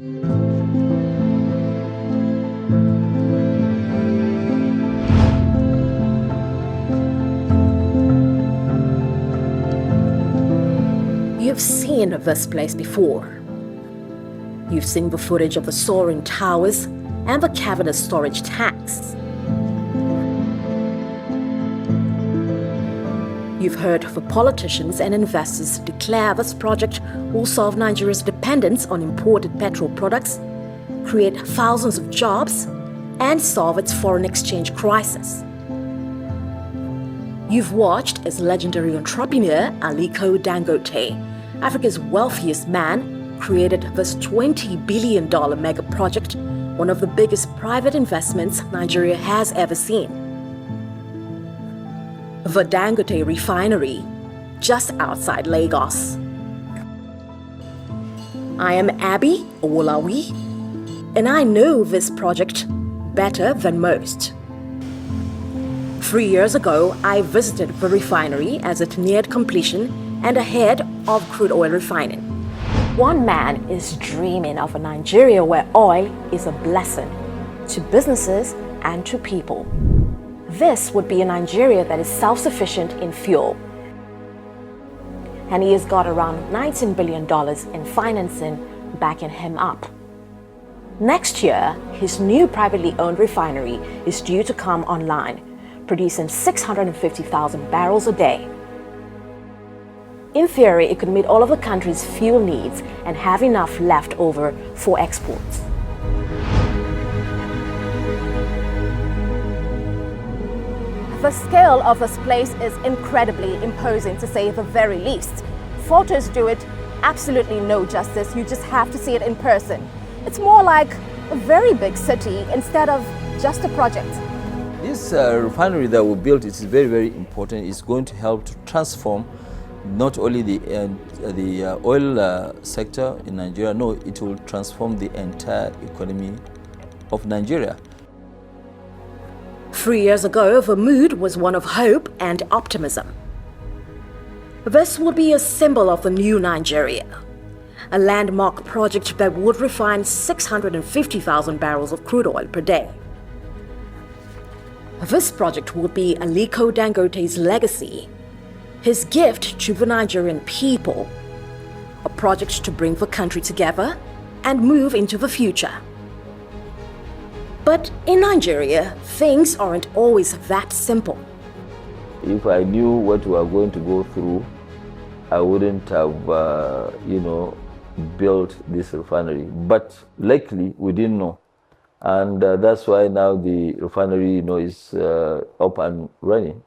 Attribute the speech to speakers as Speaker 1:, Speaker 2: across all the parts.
Speaker 1: You've seen this place before. You've seen the footage of the soaring towers and the cavernous storage tanks. You've heard the politicians and investors declare this project will solve Nigeria's dependence on imported petrol products, create thousands of jobs, and solve its foreign exchange crisis. You've watched as legendary entrepreneur Aliko Dangote, Africa's wealthiest man, created this $20 billion mega project, one of the biggest private investments Nigeria has ever seen. The Dangote Refinery, just outside Lagos. I am Abi Owolawi, and I know this project better than most. 3 years ago, I visited the refinery as it neared completion and ahead of crude oil refining. One man is dreaming of a Nigeria where oil is a blessing to businesses and to people. This would be a Nigeria that is self-sufficient in fuel. And he has got around $19 billion in financing backing him up. Next year, his new privately owned refinery is due to come online, producing 650,000 barrels a day. In theory, it could meet all of the country's fuel needs and have enough left over for exports. The scale of this place is incredibly imposing, to say the very least. Photos do it absolutely no justice. You just have to see it in person. It's more like a very big city instead of just a project.
Speaker 2: This refinery that we built is very, very important. It's going to help to transform not only the oil sector in Nigeria, no, it will transform the entire economy of Nigeria.
Speaker 1: 3 years ago, the mood was one of hope and optimism. This would be a symbol of the new Nigeria, a landmark project that would refine 650,000 barrels of crude oil per day. This project would be Aliko Dangote's legacy, his gift to the Nigerian people, a project to bring the country together and move into the future. But in Nigeria, things aren't always that simple.
Speaker 2: If I knew what we are going to go through, I wouldn't have, built this refinery. But luckily, we didn't know. And that's why now the refinery, is up and running.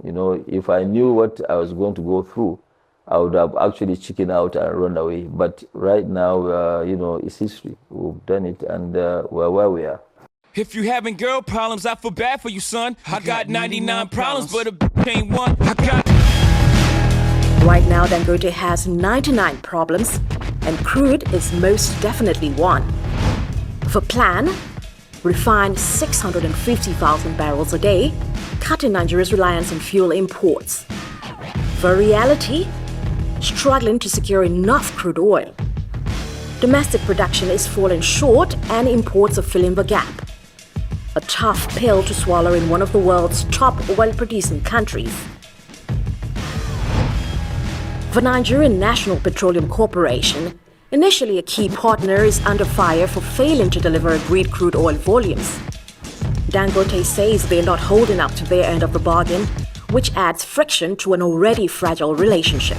Speaker 2: If I knew what I was going to go through, I would have actually chickened out and run away. But right now, it's history. We've done it, and we're where we are.
Speaker 3: If you having girl problems, I feel bad for you, son. I got 99 problems, but a bitch ain't one.
Speaker 1: Right now, Dangote has 99 problems, and crude is most definitely one. The plan? Refine 650,000 barrels a day, cutting Nigeria's reliance on fuel imports. The reality? Struggling to secure enough crude oil. Domestic production is falling short and imports are filling the gap. A tough pill to swallow in one of the world's top oil-producing countries. The Nigerian National Petroleum Corporation, initially a key partner, is under fire for failing to deliver agreed crude oil volumes. Dangote says they're not holding up to their end of the bargain, which adds friction to an already fragile relationship.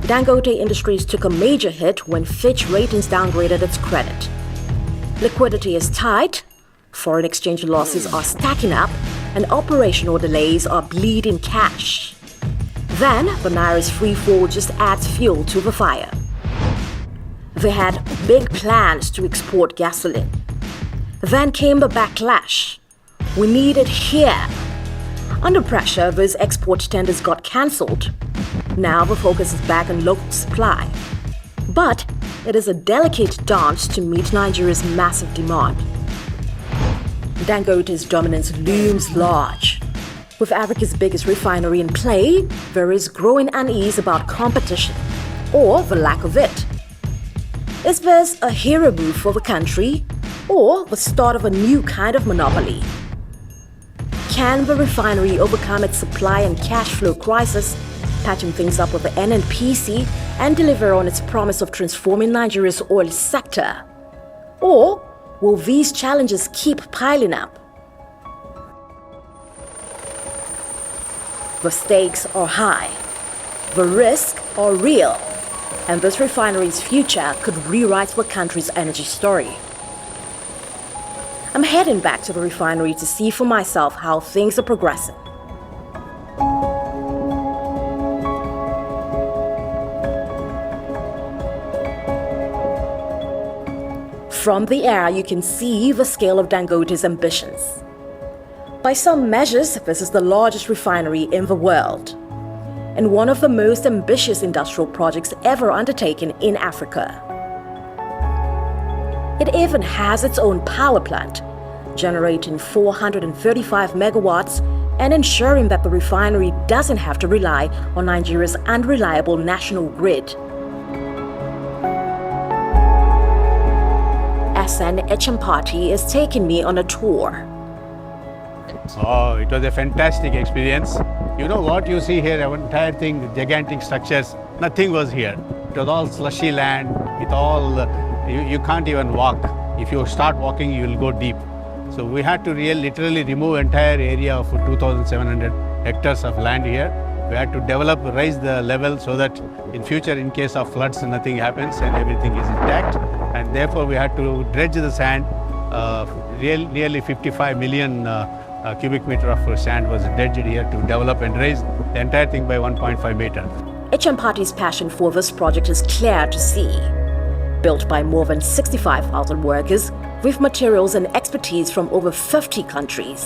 Speaker 1: Dangote Industries took a major hit when Fitch Ratings downgraded its credit. Liquidity is tight, foreign exchange losses are stacking up, and operational delays are bleeding cash. Then, the Naira's free fall just adds fuel to the fire. They had big plans to export gasoline. Then came the backlash. We need it here. Under pressure, those export tenders got cancelled. Now the focus is back on local supply. But it is a delicate dance to meet Nigeria's massive demand. Dangote's dominance looms large. With Africa's biggest refinery in play, there is growing unease about competition, or the lack of it. Is this a hero move for the country or the start of a new kind of monopoly? Can the refinery overcome its supply and cash flow crisis, patching things up with the NNPC and deliver on its promise of transforming Nigeria's oil sector? Or will these challenges keep piling up? The stakes are high, the risks are real, and this refinery's future could rewrite the country's energy story. I'm heading back to the refinery to see for myself how things are progressing. From the air, you can see the scale of Dangote's ambitions. By some measures, this is the largest refinery in the world, and one of the most ambitious industrial projects ever undertaken in Africa. It even has its own power plant, generating 435 megawatts and ensuring that the refinery doesn't have to rely on Nigeria's unreliable national grid. SN Echampati is taking me on a tour.
Speaker 4: Oh, it was a fantastic experience. You know what you see here, our entire thing, gigantic structures, nothing was here. It was all slushy land, it all, you can't even walk. If you start walking, you will go deep. So we had to literally remove entire area of 2,700 hectares of land here. We had to develop, raise the level so that in future, in case of floods, nothing happens and everything is intact. And therefore, we had to dredge the sand. Nearly 55 million cubic meter of sand was dredged here to develop and raise the entire thing by 1.5 meters.
Speaker 1: Echampati's passion for this project is clear to see. Built by more than 65,000 workers with materials and expertise from over 50 countries.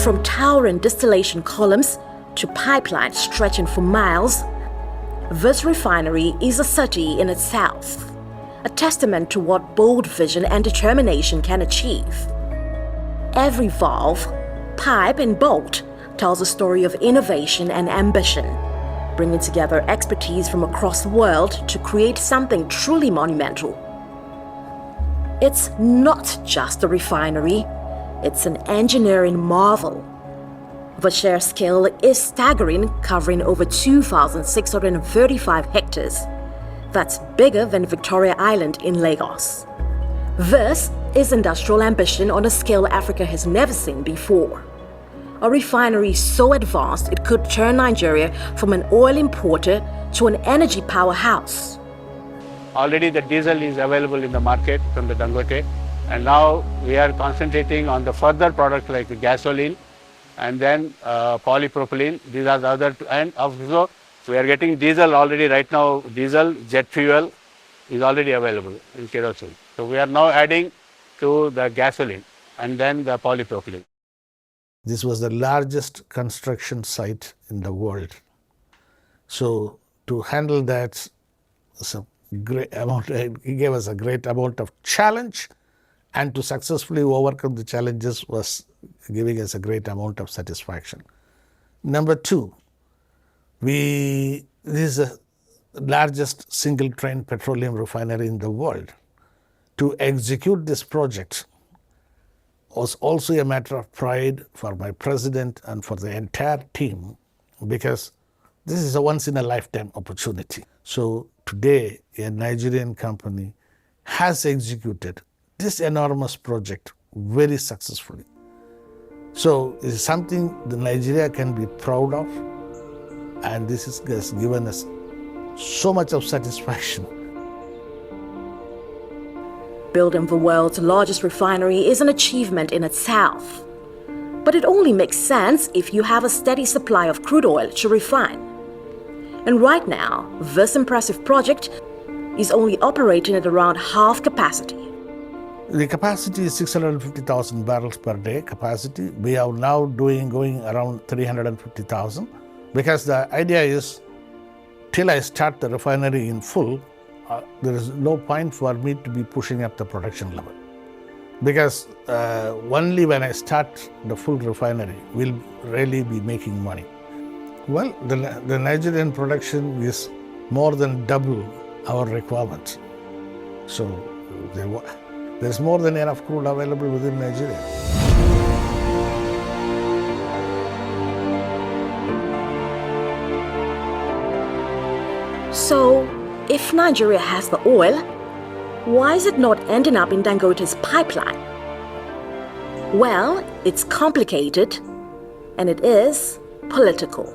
Speaker 1: From towering distillation columns to pipelines stretching for miles, this refinery is a city in itself, a testament to what bold vision and determination can achieve. Every valve, pipe, and bolt tells a story of innovation and ambition, bringing together expertise from across the world to create something truly monumental. It's not just a refinery, it's an engineering marvel. The sheer scale is staggering, covering over 2,635 hectares. That's bigger than Victoria Island in Lagos. This is industrial ambition on a scale Africa has never seen before. A refinery so advanced it could turn Nigeria from an oil importer to an energy powerhouse.
Speaker 4: Already the diesel is available in the market from the Dangote, and now we are concentrating on the further products like gasoline and then polypropylene. These are the other two. And also we are getting diesel already right now. Diesel, jet fuel is already available in kerosene. So we are now adding to the gasoline and then the polypropylene.
Speaker 5: This was the largest construction site in the world. So to handle that was a great amount, it gave us a great amount of challenge, and to successfully overcome the challenges was giving us a great amount of satisfaction. Number two, this is the largest single train petroleum refinery in the world. To execute this project was also a matter of pride for my president and for the entire team, because this is a once-in-a-lifetime opportunity. So today, a Nigerian company has executed this enormous project very successfully. So it's something that Nigeria can be proud of, and this has given us so much of satisfaction.
Speaker 1: Building the world's largest refinery is an achievement in itself. But it only makes sense if you have a steady supply of crude oil to refine. And right now, this impressive project is only operating at around half capacity.
Speaker 5: The capacity is 650,000 barrels per day capacity. We are now going around 350,000, because the idea is till I start the refinery in full, there is no point for me to be pushing up the production level, because only when I start the full refinery will really be making money. Well, the Nigerian production is more than double our requirements. So there's more than enough crude available within Nigeria.
Speaker 1: So, if Nigeria has the oil, why is it not ending up in Dangote's pipeline? Well, it's complicated, and it is political.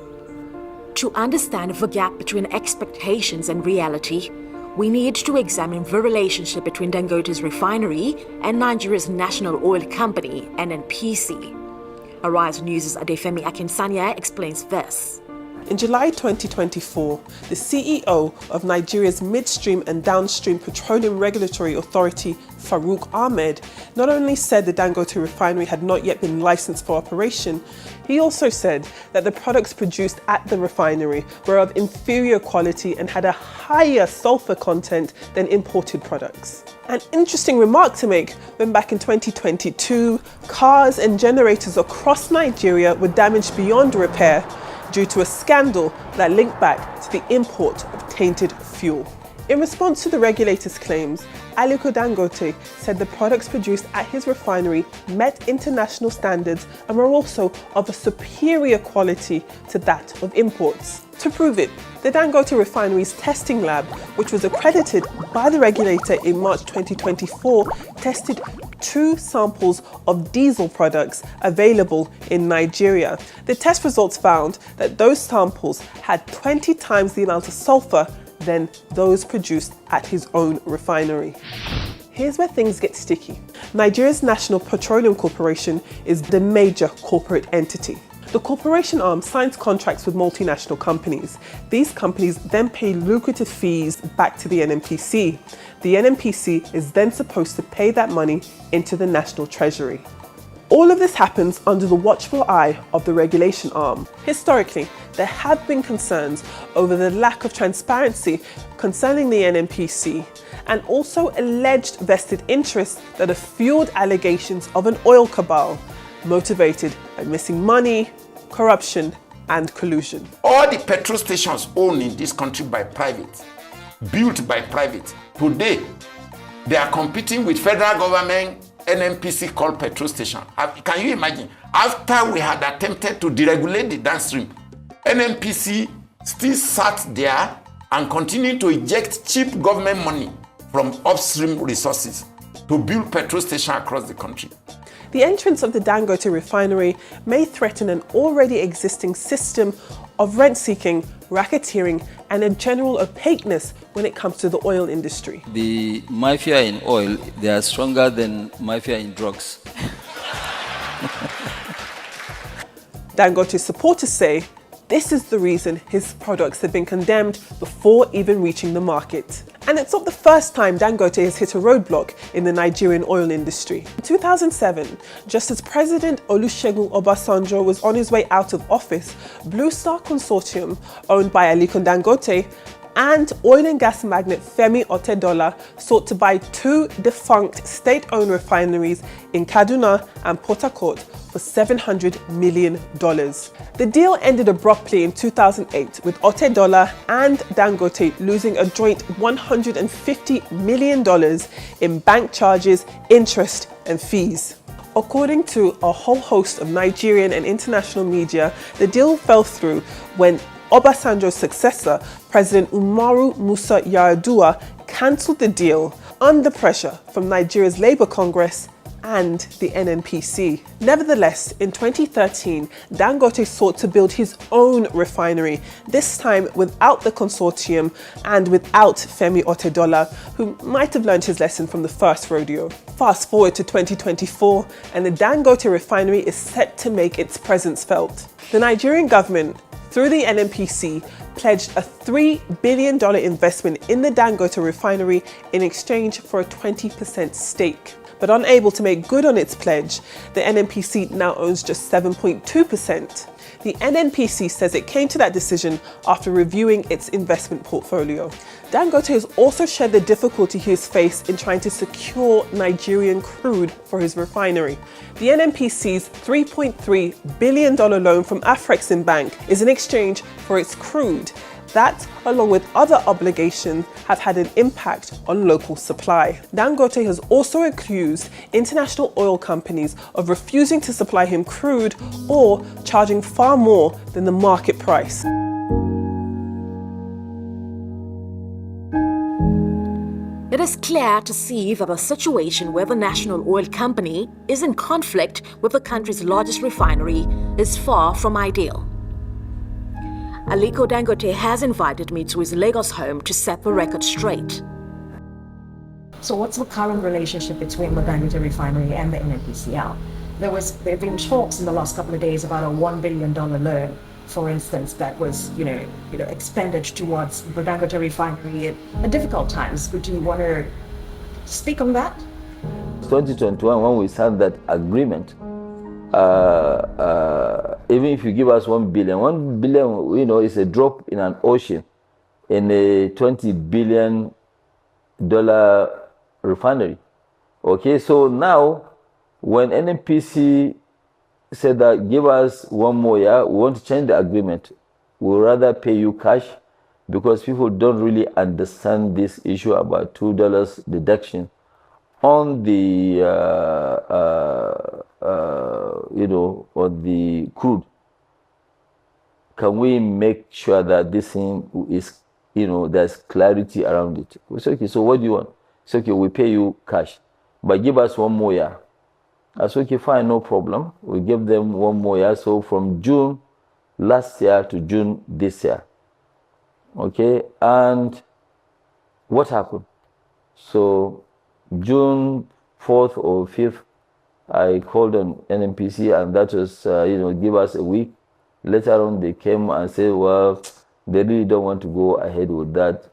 Speaker 1: To understand the gap between expectations and reality, we need to examine the relationship between Dangote's refinery and Nigeria's national oil company, NNPC. Arise News' Adefemi Akinsanya explains this.
Speaker 6: In July 2024, the CEO of Nigeria's Midstream and Downstream Petroleum Regulatory Authority, Farouk Ahmed, not only said the Dangote refinery had not yet been licensed for operation, he also said that the products produced at the refinery were of inferior quality and had a higher sulfur content than imported products. An interesting remark to make when back in 2022, cars and generators across Nigeria were damaged beyond repair due to a scandal that linked back to the import of tainted fuel. In response to the regulator's claims, Aliko Dangote said the products produced at his refinery met international standards and were also of a superior quality to that of imports. To prove it, the Dangote refinery's testing lab, which was accredited by the regulator in March 2024, tested 2 samples of diesel products available in Nigeria. The test results found that those samples had 20 times the amount of sulfur than those produced at his own refinery. Here's where things get sticky. Nigeria's National Petroleum Corporation is the major corporate entity. The corporation arm signs contracts with multinational companies. These companies then pay lucrative fees back to the NNPC. The NNPC is then supposed to pay that money into the national treasury. All of this happens under the watchful eye of the regulation arm. Historically, there have been concerns over the lack of transparency concerning the NNPC and also alleged vested interests that have fueled allegations of an oil cabal motivated by missing money, corruption, and collusion.
Speaker 7: All the petrol stations owned in this country by private, built by private, today they are competing with federal government NNPC called petrol station. Can you imagine? After we had attempted to deregulate the downstream, NNPC still sat there and continued to eject cheap government money from upstream resources to build petrol stations across the country.
Speaker 6: The entrance of the Dangote refinery may threaten an already existing system of rent-seeking, racketeering, and a general opaqueness when it comes to the oil industry.
Speaker 8: The mafia in oil, they are stronger than mafia in drugs.
Speaker 6: Dangote supporters say this is the reason his products have been condemned before even reaching the market. And it's not the first time Dangote has hit a roadblock in the Nigerian oil industry. In 2007, just as President Olusegun Obasanjo was on his way out of office, Blue Star Consortium, owned by Aliko Dangote, and oil and gas magnate Femi Otedola sought to buy 2 defunct state-owned refineries in Kaduna and Port Harcourt for $700 million. The deal ended abruptly in 2008 with Otedola and Dangote losing a joint $150 million in bank charges, interest and fees. According to a whole host of Nigerian and international media, the deal fell through when Obasanjo's successor, President Umaru Musa Yar'Adua, cancelled the deal under pressure from Nigeria's Labour Congress and the NNPC. Nevertheless, in 2013, Dangote sought to build his own refinery, this time without the consortium and without Femi Otedola, who might have learned his lesson from the first rodeo. Fast forward to 2024, and the Dangote refinery is set to make its presence felt. The Nigerian government, through the NNPC, pledged a $3 billion investment in the Dangote refinery in exchange for a 20% stake. But unable to make good on its pledge, the NNPC now owns just 7.2%. The NNPC says it came to that decision after reviewing its investment portfolio. Dangote has also shared the difficulty he has faced in trying to secure Nigerian crude for his refinery. The NNPC's $3.3 billion loan from Afrexim Bank is in exchange for its crude, That, along with other obligations, have had an impact on local supply. Dangote has also accused international oil companies of refusing to supply him crude or charging far more than the market price.
Speaker 1: It is clear to see that a situation where the national oil company is in conflict with the country's largest refinery is far from ideal. Aliko Dangote has invited me to his Lagos home to set the record straight.
Speaker 9: So what's the current relationship between the Dangote refinery and the NNPCL? There have been talks in the last couple of days about a $1 billion loan, for instance, that was expended towards the Dangote refinery at difficult times. Would you want to speak on that?
Speaker 2: 2021, when we signed that agreement, even if you give us $1 billion, is a drop in an ocean in a $20 billion refinery. Okay, so now when NNPC said that give us 1 more year, we want to change the agreement, we'll rather pay you cash, because people don't really understand this issue about $2 deduction on the on the crude. Can we make sure that this thing is, there's clarity around it? We say, okay, so what do you want? It's okay, we pay you cash, but give us 1 more year. I said, okay, fine, no problem. We give them 1 more year. So from June last year to June this year. Okay, and what happened? So June 4th or 5th, I called on NNPC, and that was, give us a week. Later on, they came and said, well, they really don't want to go ahead with that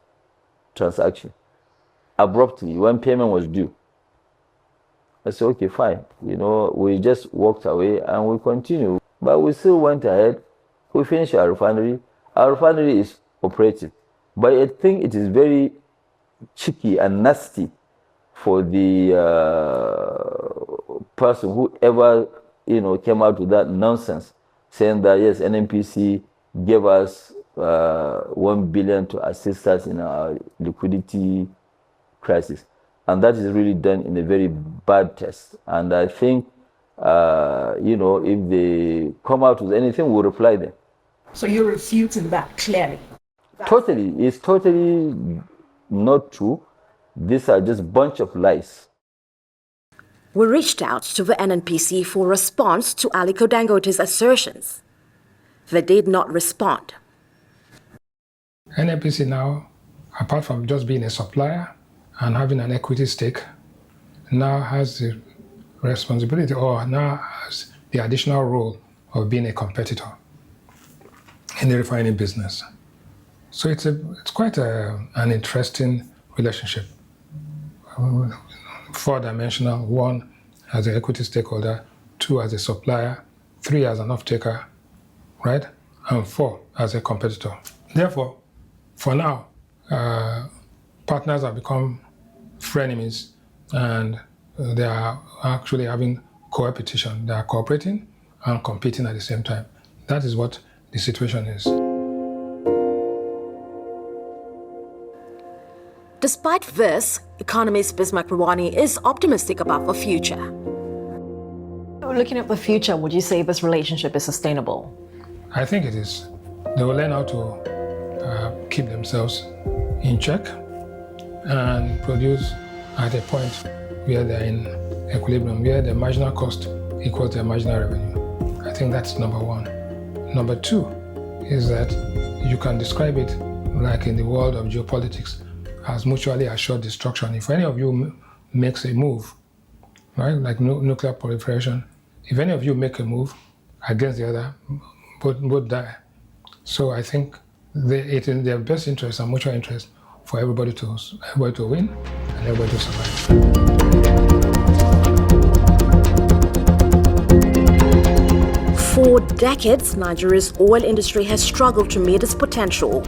Speaker 2: transaction. Abruptly, when payment was due, I said, okay, fine. We just walked away and we continued. But we still went ahead. We finished our refinery. Our refinery is operating. But I think it is very cheeky and nasty for the person who ever, came out with that nonsense, saying that, yes, NNPC gave us $1 billion to assist us in our liquidity crisis. And that is really done in a very bad test. And I think, if they come out with anything, we'll reply them.
Speaker 9: So you're refuting that clearly?
Speaker 2: Totally. It's totally not true. These are just a bunch of lies.
Speaker 1: We reached out to the NNPC for a response to Aliko Dangote's assertions. They did not respond.
Speaker 10: NNPC now, apart from just being a supplier and having an equity stake, now has the responsibility, or now has the additional role of being a competitor in the refining business. So it's quite an interesting relationship. 4-dimensional: 1 as an equity stakeholder, 2 as a supplier, 3 as an off-taker, right? And 4 as a competitor. Therefore, for now, partners have become frenemies, and they are actually having competition. They are cooperating and competing at the same time. That is what the situation is.
Speaker 1: Despite this, economist Bismarck Rewane is optimistic about the future.
Speaker 9: Looking at the future, would you say this relationship is sustainable?
Speaker 10: I think it is. They will learn how to keep themselves in check and produce at a point where they're in equilibrium, where the marginal cost equals their marginal revenue. I think that's number 1. Number 2 is that you can describe it like in the world of geopolitics as mutually assured destruction. If any of you makes a move, right, like nuclear proliferation, if any of you make a move against the other, both die. So I think it's in their best interest and mutual interest for everybody to win and everybody to survive.
Speaker 1: For decades, Nigeria's oil industry has struggled to meet its potential,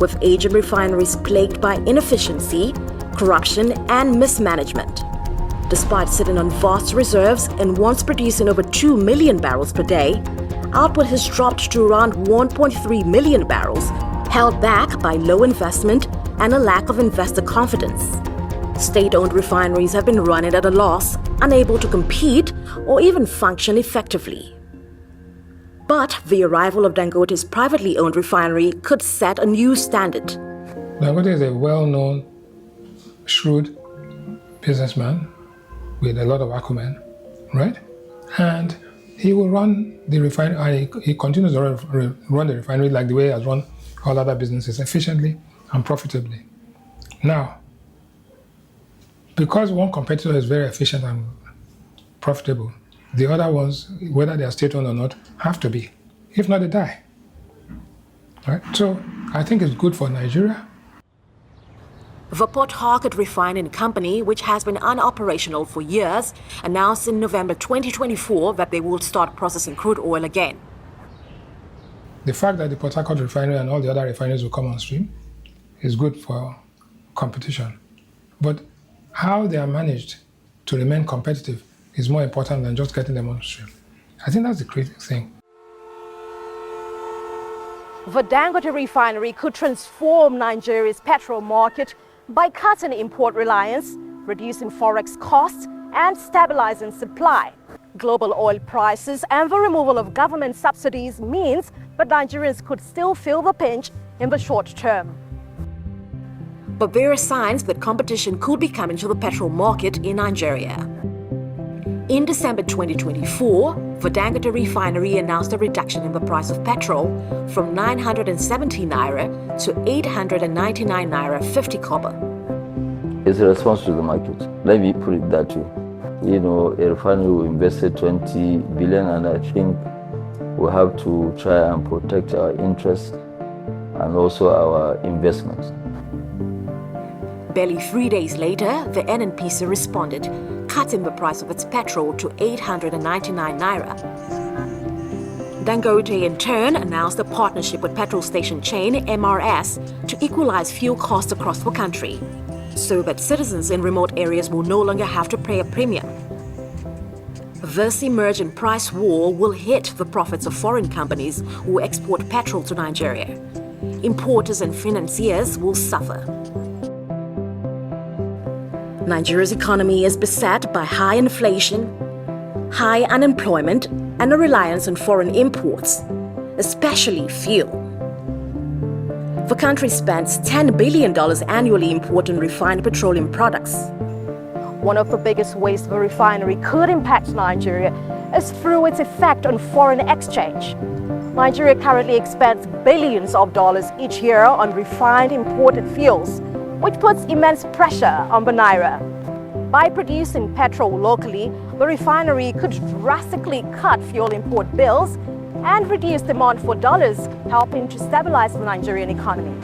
Speaker 1: with aging refineries plagued by inefficiency, corruption, and mismanagement. Despite sitting on vast reserves and once producing over 2 million barrels per day, output has dropped to around 1.3 million barrels, held back by low investment and a lack of investor confidence. State-owned refineries have been running at a loss, unable to compete or even function effectively. But the arrival of Dangote's privately owned refinery could set a new standard.
Speaker 10: Dangote is a well-known, shrewd businessman with a lot of acumen, right? And he will run the refinery, he continues to run the refinery like the way he has run all other businesses, efficiently and profitably. Now, because one competitor is very efficient and profitable, the other ones, whether they are state-owned or not, have to be. If not, they die. Right? So I think it's good for Nigeria.
Speaker 1: The Port Harcourt Refining Company, which has been unoperational for years, announced in November 2024 that they will start processing crude oil again.
Speaker 10: The fact that the Port Harcourt Refinery and all the other refineries will come on stream is good for competition. But how they are managed to remain competitive is more important than just getting them on stream. I think that's the critical thing.
Speaker 11: The Dangote refinery could transform Nigeria's petrol market by cutting import reliance, reducing forex costs, and stabilizing supply. Global oil prices and the removal of government subsidies means that Nigerians could still feel the pinch in the short term.
Speaker 1: But there are signs that competition could be coming to the petrol market in Nigeria. In December 2024, the Dangote refinery announced a reduction in the price of petrol from 970 naira to 899 naira 50 kobo.
Speaker 2: It's a response to the market. Let me put it that way. You know, a refinery will invested 20 billion, and I think we have to try and protect our interests and also our investments.
Speaker 1: Barely 3 days later, the NNPC responded, cutting the price of its petrol to 899 naira. Dangote in turn announced a partnership with petrol station chain MRS to equalize fuel costs across the country, so that citizens in remote areas will no longer have to pay a premium. This emergent price war will hit the profits of foreign companies who export petrol to Nigeria. Importers and financiers will suffer. Nigeria's economy is beset by high inflation, high unemployment, and a reliance on foreign imports, especially fuel. The country spends $10 billion annually importing refined petroleum products.
Speaker 11: One of the biggest ways the refinery could impact Nigeria is through its effect on foreign exchange. Nigeria currently expends billions of dollars each year on refined imported fuels, which puts immense pressure on the naira. By producing petrol locally, the refinery could drastically cut fuel import bills and reduce demand for dollars, helping to stabilize the Nigerian economy.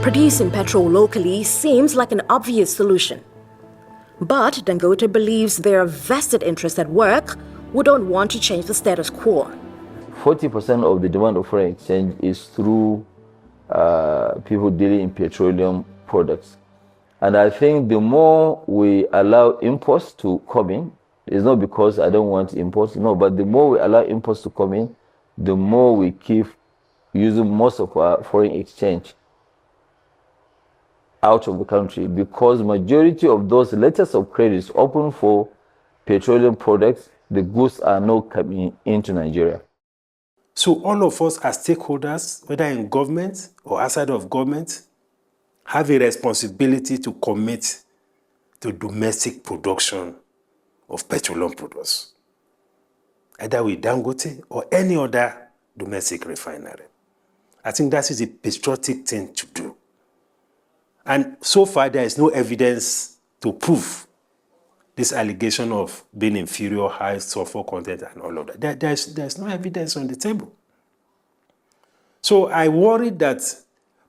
Speaker 1: Producing petrol locally seems like an obvious solution. But Dangote believes there are vested interests at work who don't want to change the status quo.
Speaker 2: 40% of the demand of foreign exchange is through people dealing in petroleum products. And I think the more we allow imports to come in, it's not because I don't want imports, no, but the more we allow imports to come in, the more we keep using most of our foreign exchange out of the country, because majority of those letters of credit open for petroleum products, the goods are not coming into Nigeria.
Speaker 12: So all of us as stakeholders, whether in government or outside of government, have a responsibility to commit to domestic production of petroleum products, either with Dangote or any other domestic refinery. I think that is a patriotic thing to do. And so far, there is no evidence to prove this allegation of being inferior, high sulfur content and all of that. There's no evidence on the table. So I worry that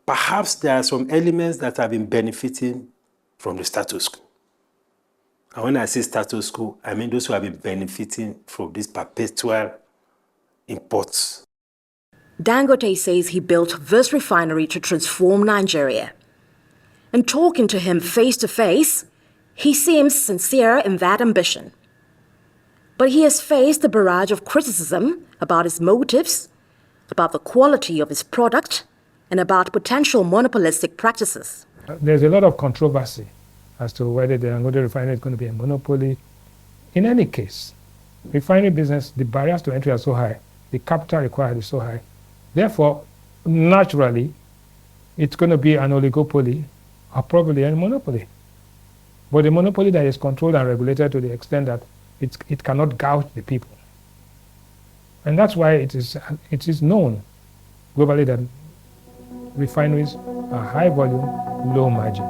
Speaker 12: perhaps there are some elements that have been benefiting from the status quo. And when I say status quo, I mean those who have been benefiting from these perpetual imports.
Speaker 1: Dangote says he built this refinery to transform Nigeria. And talking to him face to face, he seems sincere in that ambition. But he has faced a barrage of criticism about his motives, about the quality of his product, and about potential monopolistic practices.
Speaker 10: There's a lot of controversy as to whether the Dangote refinery is going to be a monopoly. In any case, refinery business, the barriers to entry are so high, the capital required is so high. Therefore, naturally, it's going to be an oligopoly or probably a monopoly. But a monopoly that is controlled and regulated to the extent that it cannot gouge the people. And that's why it is known globally that refineries are high volume, low margin.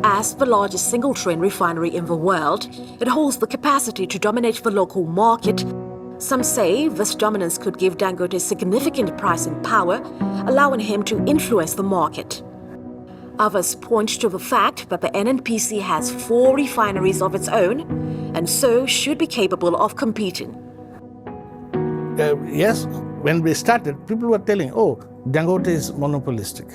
Speaker 1: As the largest single-train refinery in the world, it holds the capacity to dominate the local market. Some say this dominance could give Dangote significant pricing power, allowing him to influence the market. Others point to the fact that the NNPC has 4 refineries of its own and so should be capable of competing.
Speaker 5: Yes, when we started, people were telling, oh, Dangote is monopolistic.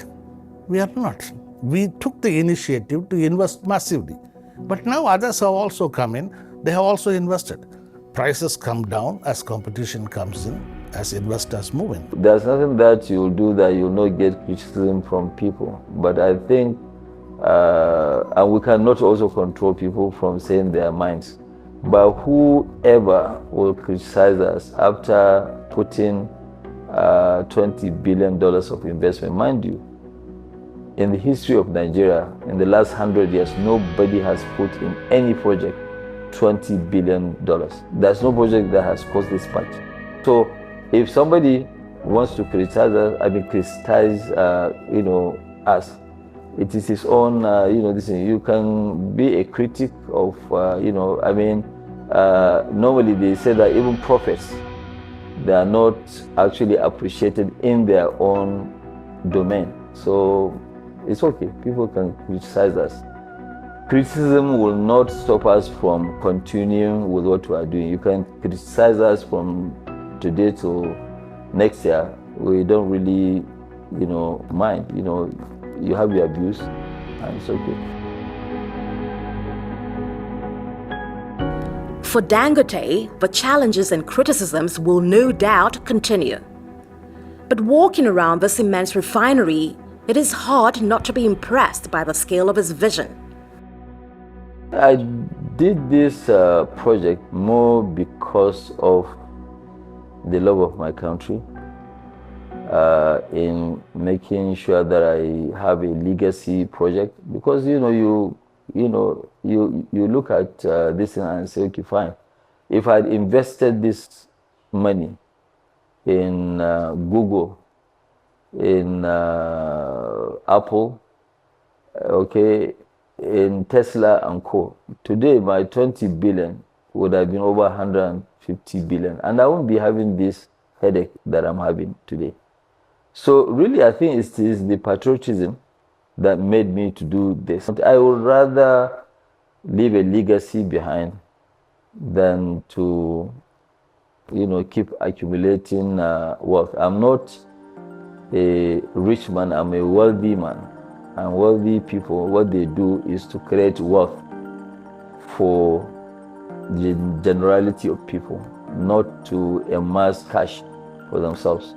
Speaker 5: We are not. We took the initiative to invest massively. But now others have also come in, they have also invested. Prices come down as competition comes in, as investors move in.
Speaker 2: There's nothing that you'll do that you'll not get criticism from people. But I think, and we cannot also control people from saying their minds. But whoever will criticize us after putting $20 billion of investment, mind you, in the history of Nigeria, in the last 100 years, nobody has put in any project $20 billion. There's no project that has cost this much. So if somebody wants to criticize us, us, it is his own, this thing. You can be a critic of, normally they say that even prophets, they are not actually appreciated in their own domain. So it's okay, people can criticize us. Criticism will not stop us from continuing with what we are doing. You can criticize us from today to next year. We don't really, mind. You have your abuse, and it's okay.
Speaker 1: For Dangote, the challenges and criticisms will no doubt continue. But walking around this immense refinery, it is hard not to be impressed by the scale of his vision.
Speaker 2: I did this project more because of the love of my country, in making sure that I have a legacy project. Because you look at this thing and say, okay, fine. If I'd invested this money in Google, in Apple, okay, in Tesla and Co. Today, my 20 billion would have been over 150 billion. And I won't be having this headache that I'm having today. So really, I think it is the patriotism that made me to do this. I would rather leave a legacy behind than to, keep accumulating wealth. I'm not a rich man, I'm a wealthy man. And wealthy people, what they do is to create wealth for the generality of people, not to amass cash for themselves.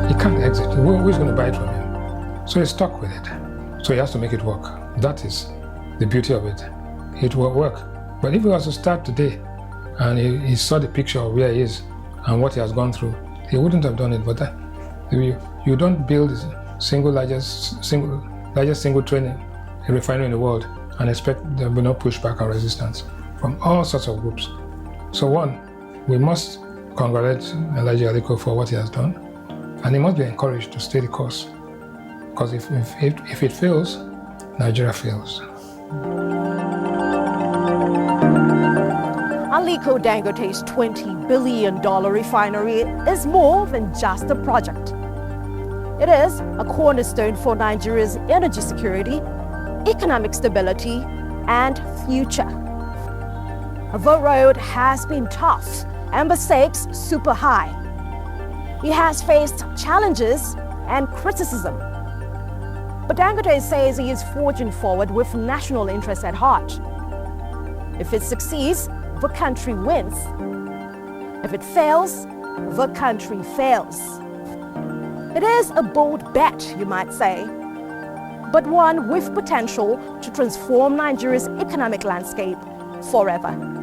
Speaker 10: He can't exit. Who's going to buy it from him? So he's stuck with it. So he has to make it work. That is the beauty of it. It will work. But if he was to start today and he saw the picture of where he is and what he has gone through, he wouldn't have done it. But you don't build the largest single train refinery in the world and expect there will be no pushback or resistance from all sorts of groups. So one, we must congratulate Elijah Aliko for what he has done, and he must be encouraged to stay the course. Because if it fails, Nigeria fails.
Speaker 11: Aliko Dangote's $20 billion refinery is more than just a project. It is a cornerstone for Nigeria's energy security, economic stability, and future. The road has been tough and the stakes super high. He has faced challenges and criticism. But Dangote says he is forging forward with national interest at heart. If it succeeds, the country wins. If it fails, the country fails. It is a bold bet, you might say, but one with potential to transform Nigeria's economic landscape forever.